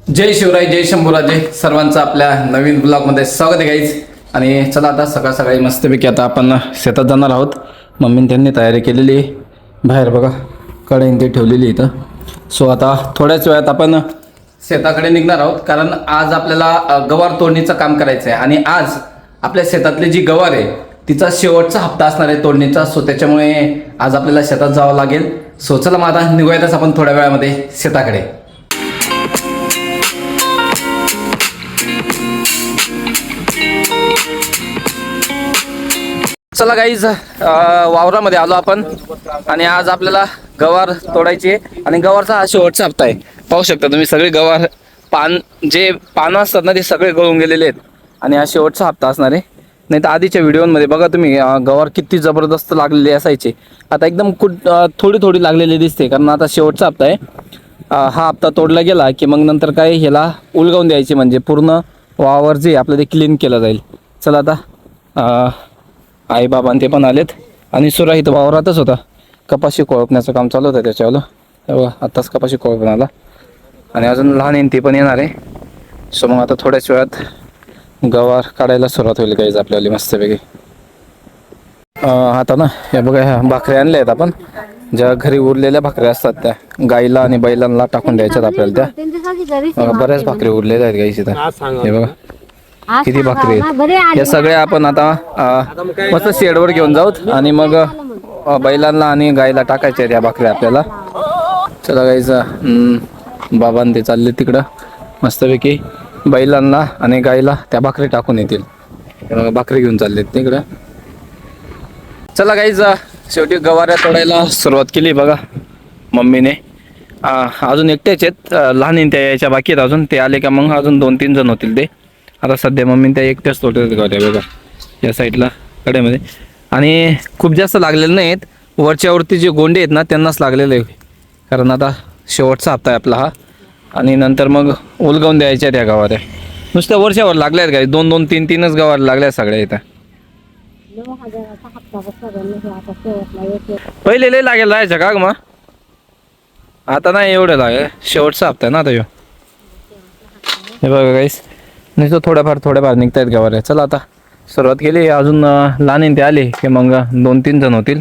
जय शिवराय, जय शंभूराजे. सर्वांचं आपल्या नवीन ब्लॉगमध्ये स्वागत आहे गाईज. आणि चला आता सकाळ सकाळी मस्तपैकी आता आपण शेतात जाणार आहोत. मम्मीने त्यांनी तयारी केलेली आहे. बाहेर बघा कढईन ते ठेवलेली इथं. सो आता थोड्याच वेळात आपण शेताकडे निघणार आहोत, कारण आज आपल्याला गवार तोडणीचं काम करायचं आहे. आणि आज आपल्या शेतातली जी गवार आहे तिचा शेवटचा हप्ता असणार आहे तोडणीचा. सो त्याच्यामुळे आज आपल्याला शेतात जावं लागेल. सो चला मग आता निघूयातच आपण थोड्या वेळामध्ये शेताकडे. चला गाईज, वावरामध्ये आलो आपण आणि आज आपल्याला गवार तोडायची आहे. आणि गवारचा हा शेवटचा हप्ता आहे. पाहू शकता तुम्ही सगळे गवार जे पानं असतात ना ते सगळे गळून गेलेले आहेत. आणि हा शेवटचा हप्ता असणार आहे. नाही तर आधीच्या व्हिडिओमध्ये बघा तुम्ही गवार किती जबरदस्त लागलेले असायचे. आता एकदम थोडी थोडी लागलेली दिसते, कारण आता शेवटचा हप्ता आहे. हा हप्ता तोडला गेला की मग नंतर काय ह्याला उलगवून द्यायचे, म्हणजे पूर्ण वावर जे आपलं ते क्लीन केलं जाईल. चला आता आई बाबा ते पण आलेत. आणि सुरा इथं वावरातच होता, कपाशी कोळपण्याचं काम चालू होतं त्याच्यावालं. तेव्हा आत्ताच कपाशी कोळपून आला. आणि अजून लहान आहे ते पण येणार आहे. सो मग आता थोड्याच वेळात गवार काढायला सुरुवात होईल गाईज आपल्याला मस्तपैकी. आता ना हे बघा, ह्या भाकऱ्या आणल्या आहेत आपण, ज्या घरी उरलेल्या भाकऱ्या असतात त्या गाईला आणि बैलांना टाकून द्यायच्यात आपल्याला. त्या बऱ्याच भाकरी उरलेल्या आहेत गाईच इथं. हे बघा किती भाकरी आहेत. या सगळ्या आपण आता मस्त शेडवर घेऊन जाऊत आणि मग बैलांना आणि गाईला टाकायच्या आहेत या भाकऱ्या आपल्याला. चला गाईचं बाबांनी ते चालले तिकडं मस्तपैकी बैलांना आणि गाईला त्या भाकरी टाकून येतील. भाकरी घेऊन चाललेत तिकडं. चला गाईज, शेवटी गवाऱ्या तोडायला सुरुवात केली बघा मम्मीने. अजून एकट्याच आहेत, लहान त्या यायच्या बाकी आहेत अजून. ते आले का मग अजून 2-3 जण होतील ते. आता सध्या मम्मी त्या एकट्याच तोडतात गवाऱ्या बघा या साईडला कड्यामध्ये. आणि खूप जास्त लागलेले नाहीत, वरच्यावरती जे गोंडे आहेत ना त्यांनाच लागलेले आहे. कारण आता शेवटचा हप्ता आहे आपला हा. आणि नंतर मग उलगवून द्यायच्या त्या गवाऱ्या. नुसत्या वर्षावर लागल्या आहेत काय, 2-2, 3-3च गवाऱ्या लागल्या सगळ्या इथं. पहिले लय लागेल राहायचं का मग, आता नाही एवढं लागेल. शेवटचा हप्ता आहे ना आता ह्यो. हे बघा गाईस, नुसतं थोड्याफार निघतायत गवाऱ्या. चला आता सुरुवात केली. अजून लहान ते आले की मग 2-3 जण होतील.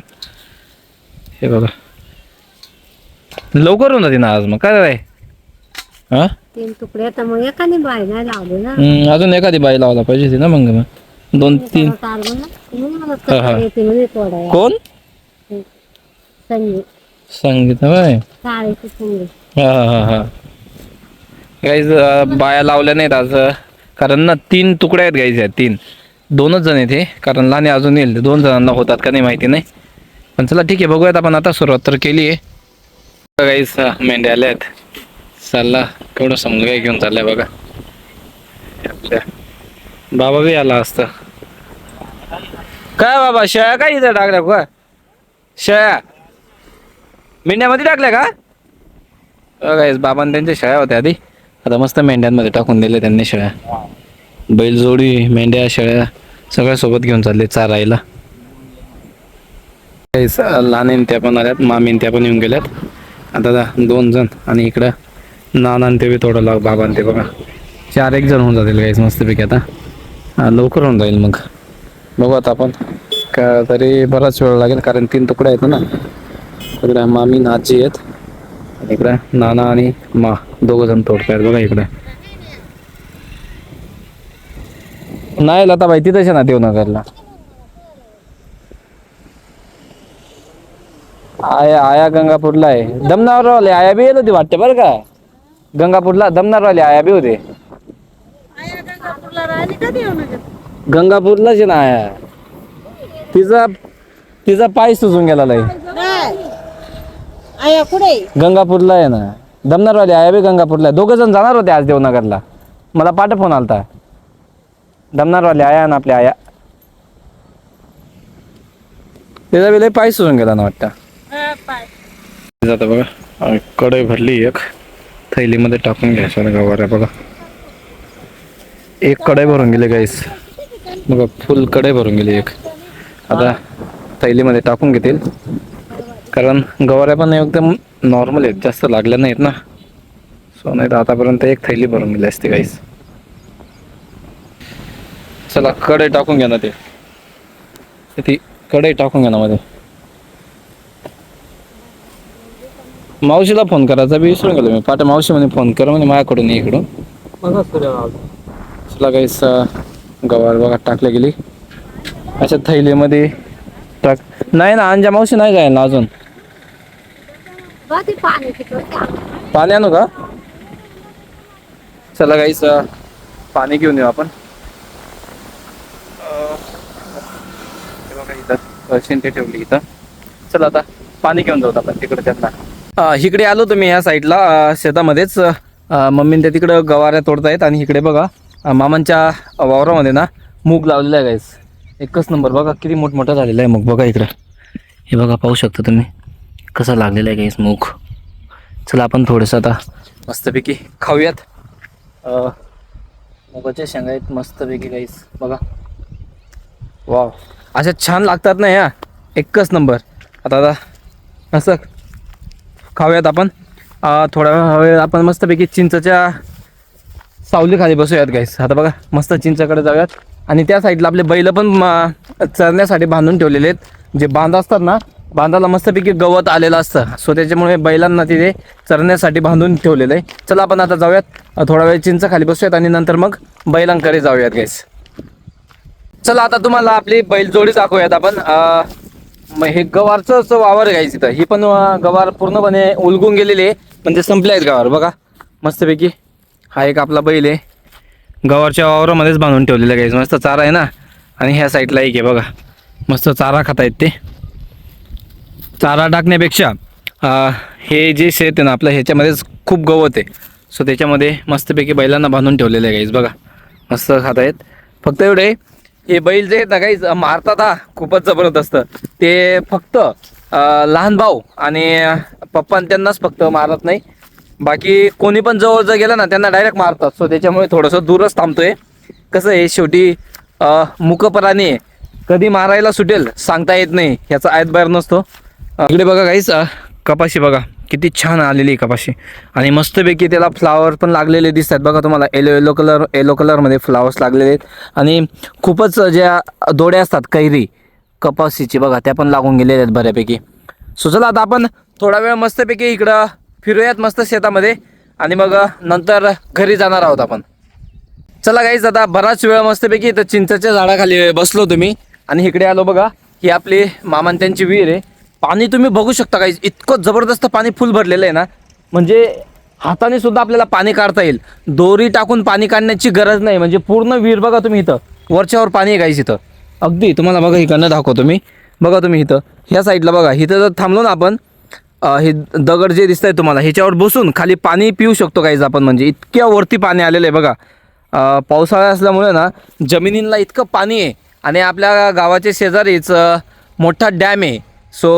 हे बघा लवकर होऊन जाते ना आज. मग काय आहे 3 तुकडे तर मग एखादी बाई नाही लावली ना. अजून एखादी बाई लावला पाहिजे ना मग 2-3. कोण संगीत बाय. हा गाईज बाया लावल्या नाहीत आज, कारण ना 3 तुकड्या आहेत गाईज. 2च जण आहेत हे, कारण लहान अजून येईल. 2 जणांना होतात का नाही माहिती नाही, पण चला ठीक आहे बघूयात आपण. आता सुरुवात तर केली आहे गाईज. मेंढ्या आल्या आहेत. चालला केवढं समजा काय घेऊन चाललंय बघा. आपल्या बाबा बी आला असतं. काय बाबा, शेळ्या काय इथं टाकल्या का? शेळ्या मेंढ्यामध्ये टाकल्या का? गाईज बाबांनी त्यांच्या शेळ्या होत्या आधी, आता मस्त मेंढ्यांमध्ये टाकून दिले त्यांनी शेळ्या. बैलजोडी, मेंढ्या, शेळ्या सगळ्या सोबत घेऊन चालले चारायला. लहान त्या पण आल्यात, मामीन त्या पण येऊन गेल्यात. आता 2 जण आणि इकडं नानान ते बी थोडं लाव बाबांते बघा. 4-1 जण होऊन जातील गाईज मस्तपैकी. आता लवकर होऊन जाईल मग. बघू आता आपण का, तरी बराच वेळ लागेल कारण 3 तुकडे आहेत ना. इकडे मामी आजी आहेत, इकडे नाना आणि 2 जण तोडतायत बघा. इकडे नाही लताबाई तिथेच ना देवनगरला. आया गंगापूरला आहे. दमनारवाले आया बी येत होती वाटते बरं का. गंगापूरला दमनारवाले आया बी होते. गंगापूरलाच आहे ना आया. तिचा पाय सुजून गेला गंगापूरला आहे ना. दमनारवाले आया बी गंगापूरला. 2 जण जाणार होते आज देवनगरला. मला पाठ फोन आलता. दमनारवाले आया ना आपल्या आया, त्याचा बी लय पाय सुजून गेला ना वाटतं. जाता बघा कढई भरली, एक थैलीमध्ये टाकून घ्यायचं गवाऱ्या बघा. 1 कढई भरून गेले गाईस बघा, फुल कढई भरून गेली 1. आता थैलीमध्ये टाकून घेतील, कारण गवाऱ्या पण एकदम नॉर्मल आहेत, जास्त लागल्या नाहीत ना. सो नाही तर आतापर्यंत एक थैली भरून गेली असते गाईस. चला कढई टाकून घ्या ना ती कढई टाकून घ्या ना मध्ये. मावशीला फोन करायचा बी विसरून गेलो मी. पाठा मावशी म्हणे फोन कर म्हणे माझ्याकडून इकडून. चला गाईस गवार बघा टाकले गेली अशा थैलीमध्ये टाक. नाही ना अंजा मावशी नाही जायला अजून. पाणी आणू का? चला गाईस पाणी घेऊन येऊ आपण. इथं शिंदे ठेवली इथं. चला आता पाणी घेऊन जाऊ आपण तिकडे त्यांना. इकडे आलो तुम्ही या साईडला शेतामध्येच. मम्मीने त्या तिकडं गवाऱ्या तोडतायत आणि इकडे बघा मामांच्या वावरामध्ये ना मूग लावलेला आहे गाईस. एकच नंबर बघा किती मोठमोठा झालेला आहे मूग. बघा इकडं हे बघा पाहू शकता तुम्ही कसा लागलेला आहे गाईस मूग. चला आपण थोडंसं आता मस्तपैकी खाऊयात. मुगाच्या शेंगा आहेत मस्तपैकी गाईस बघा. वाव अशा छान लागतात ना ह्या एकच नंबर. आता असं खाऊयात आपण. थोडा वेळ आपण मस्तपैकी चिंचच्या सावली खाली बसूयात गाईस. आता बघा मस्त चिंचाकडे जाऊयात. आणि त्या साईडला आपले बैल पण चरण्यासाठी बांधून ठेवलेले आहेत. जे बांध असतात ना बांधाला मस्तपैकी गवत आलेलं असतं. सो त्याच्यामुळे बैलांना तिथे चरण्यासाठी बांधून ठेवलेलं आहे. चला आपण आता जाऊयात थोडा वेळ चिंच खाली बसूयात आणि नंतर मग बैलांकडे जाऊयात गाईस. चला आता तुम्हाला आपली बैलजोडी दाखवूयात आपण. मग हे गवारच वावर गाईस इथं. ही पण गवार पूर्णपणे उलगून गेलेली आहे म्हणजे संपले आहेत गवार. बघा मस्तपैकी हा एक आपला बैल आहे. गवारच्या वावरामध्येच बांधून ठेवलेलं आहे गाईस. मस्त चारा आहे ना. आणि ह्या साईडला एक आहे बघा मस्त चारा खातायत ते. चारा टाकण्यापेक्षा हे जे शेत आहे ना आपलं ह्याच्यामध्येच खूप गवत आहे. सो त्याच्यामध्ये मस्तपैकी बैलांना बांधून ठेवलेलं आहे गाईस. बघा मस्त खात आहेत. फक्त एवढे हे बैल जे आहेत ना गाईस मारतात हा खूपच जबरदस्त. ते फक्त लहान भाऊ आणि पप्पा त्यांनाच फक्त मारत नाही. बाकी कोणी पण जवळ जर गेलं ना त्यांना डायरेक्ट मारतात. सो त्याच्यामुळे थोडंसं दूरच थांबतोय. कसं आहे शेवटी मुकप्राणी आहे. कधी मारायला सुटेल सांगता येत नाही. ह्याचा आयतबार नसतो. इकडे बघा गाईस कपाशी बघा किती छान आलेली आहे कपाशी. आणि मस्तपैकी त्याला फ्लावर पण लागलेले दिसतात बघा तुम्हाला. येलो कलरमध्ये फ्लावर्स लागलेले आहेत. आणि खूपच ज्या दोड्या असतात कैरी कपाशीची बघा त्या पण लागून गेलेल्या आहेत बऱ्यापैकी. सो चला आता आपण थोडा वेळ मस्तपैकी इकडं फिरूयात मस्त शेतामध्ये आणि मग नंतर घरी जाणार आहोत आपण. चला गाईस आता बराच वेळ मस्तपैकी इथं चिंचेच्या झाडाखाली बसलो तुम्ही. आणि इकडे आलो बघा ही आपली मामान त्यांची विहीर आहे. पाणी तुम्ही बघू शकता गाईस इतकं जबरदस्त पाणी फुल भरलेलं आहे ना. म्हणजे हाताने सुद्धा आपल्याला पाणी काढता येईल. दोरी टाकून पाणी काढण्याची गरज नाही. म्हणजे पूर्ण विहीर बघा तुम्ही इथं वरच्यावर पाणी आहे गाईस इथं. अगदी तुम्हाला बघा इकडनं दाखवतो मी. बघा तुम्ही इथं ह्या साईडला बघा इथं जर थांबलो ना आपण हे दगड जे दिसत आहे तुम्हाला ह्याच्यावर बसून खाली पाणी पिऊ शकतो गाईस आपण. म्हणजे इतक्या वरती पाणी आलेलं आहे बघा. पावसाळा असल्यामुळे ना जमिनींना इतकं पाणी आहे. आणि आपल्या गावाच्या शेजारीच मोठा डॅम आहे. सो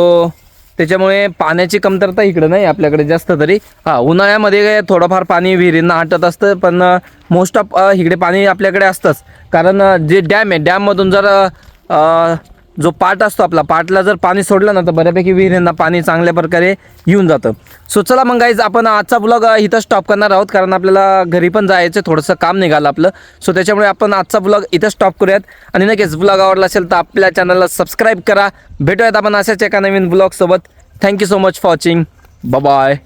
त्याच्यामुळे पाण्याची कमतरता इकडं नाही आपल्याकडे जास्त तरी. उन्हाळ्यामध्ये थोडंफार पाणी विहिरींना आटत असतं पण मोस्ट ऑफ इकडे पाणी आपल्याकडे असतंच. कारण जे डॅम आहे डॅममधून जर जो पाट असतो आपला पाटला जर पाणी सोडलं ना तर बऱ्यापैकी विहिरींना पाणी चांगल्या प्रकारे येऊन जातं. सो चला मग गाईज आपण आजचा ब्लॉग इथं स्टॉप करणार आहोत कारण आपल्याला घरी पण जायचं थोडंसं काम निघालं आपलं. सो त्याच्यामुळे आपण आजचा ब्लॉग इथं स्टॉप करूयात. आणि नक्कीच ब्लॉग आवडला असेल तर आपल्या चॅनलला सबस्क्राईब करा. भेटूयात आपण अशाच एका नवीन ब्लॉगसोबत. Thank you so much for watching. Bye.